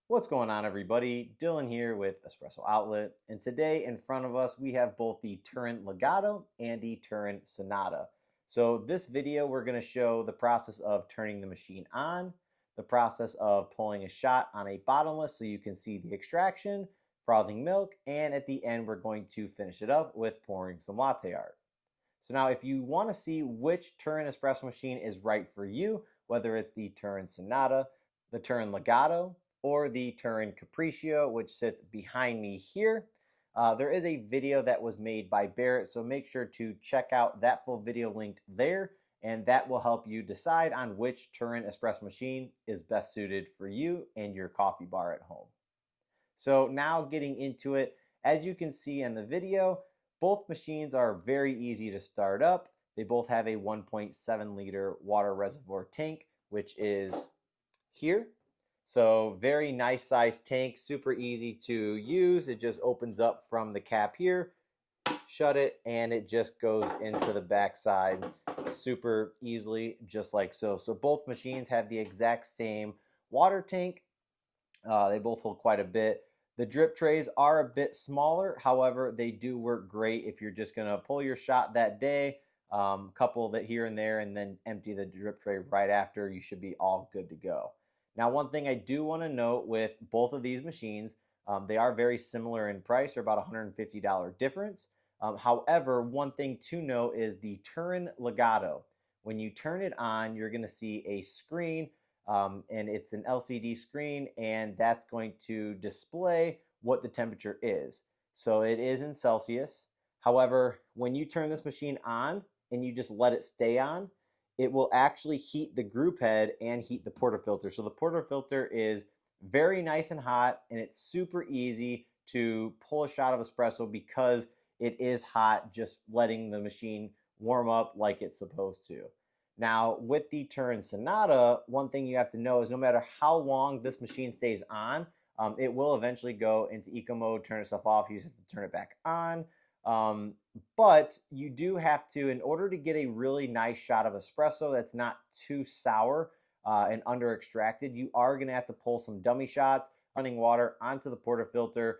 What's going on, everybody? Dylan here with Espresso Outlet, and today in front of us we have both the Turin Legato and the Turin Sonata. So this video we're going to show the process of turning the machine on, the process of pulling a shot on a bottomless so you can see the extraction, frothing milk, and at the end we're going to finish it up with pouring some latte art. So now if you want to see which Turin espresso machine is right for you, whether it's the Turin Sonata, the Turin Legato, or the Turin Capriccio, which sits behind me here, there is a video that was made by Barrett, so make sure to check out that full video linked there, and that will help you decide on which Turin espresso machine is best suited for you and your coffee bar at home. So now getting into it, as you can see in the video, both machines are very easy to start up. They both have a 1.7 liter water reservoir tank, which is here. So very nice sized tank, super easy to use. It just opens up from the cap here, shut it, and it just goes into the backside super easily, just like so. So both machines have the exact same water tank. They both hold quite a bit. The drip trays are a bit smaller. However, they do work great if you're just going to pull your shot that day, couple that here and there, and then empty the drip tray right after. You should be all good to go. Now, one thing I do want to note with both of these machines, they are very similar in price, or about $150 difference. However, one thing to note is the Turin Legato. When you turn it on, you're going to see a screen, and it's an LCD screen, and that's going to display what the temperature is. So it is in Celsius. However, when you turn this machine on and you just let it stay on, it will actually heat the group head and heat the portafilter. So the portafilter is very nice and hot, and it's super easy to pull a shot of espresso because it is hot, just letting the machine warm up like it's supposed to. Now, with the Turin Sonata, one thing you have to know is no matter how long this machine stays on, it will eventually go into eco mode, turn itself off. You just have to turn it back on. But you do have to, in order to get a really nice shot of espresso that's not too sour and under extracted, you are going to have to pull some dummy shots, running water onto the portafilter,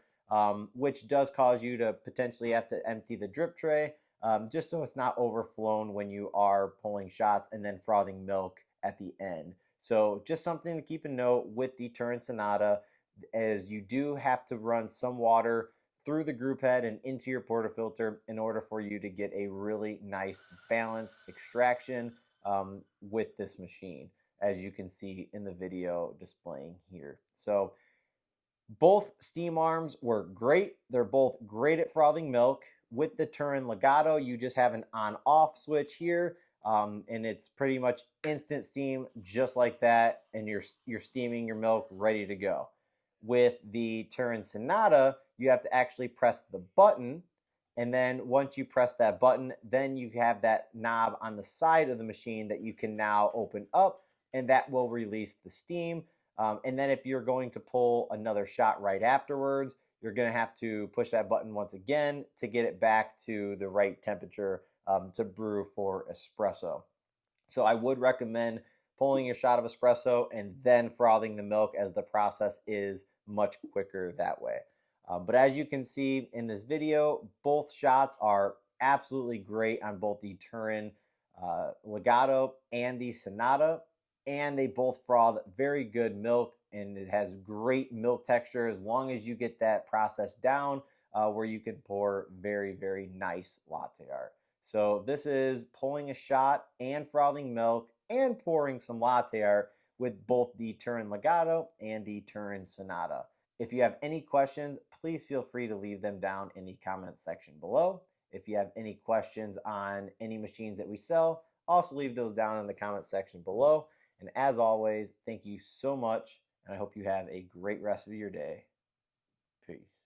which does cause you to potentially have to empty the drip tray, just so it's not overflown when you are pulling shots and then frothing milk at the end. So just something to keep a note with the Turin Sonata is you do have to run some water through the group head and into your portafilter in order for you to get a really nice balanced extraction with this machine, as you can see in the video displaying here. So both steam arms work great. They're both great at frothing milk. With the Turin Legato, you just have an on-off switch here, and it's pretty much instant steam, just like that, and you're steaming your milk ready to go. With the Turin Sonata, you have to actually press the button, and then once you press that button, then you have that knob on the side of the machine that you can now open up, and that will release the steam. And then if you're going to pull another shot right afterwards, you're going to have to push that button once again to get it back to the right temperature to brew for espresso. So I would recommend pulling a shot of espresso and then frothing the milk, as the process is much quicker that way. But as you can see in this video, both shots are absolutely great on both the Turin Legato and the Sonata, and they both froth very good milk, and it has great milk texture as long as you get that process down where you can pour very, very nice latte art. So this is pulling a shot and frothing milk and pouring some latte art with both the Turin Legato and the Turin Sonata. If you have any questions, please feel free to leave them down in the comment section below. If you have any questions on any machines that we sell, also leave those down in the comment section below. And as always, thank you so much, and I hope you have a great rest of your day. Peace.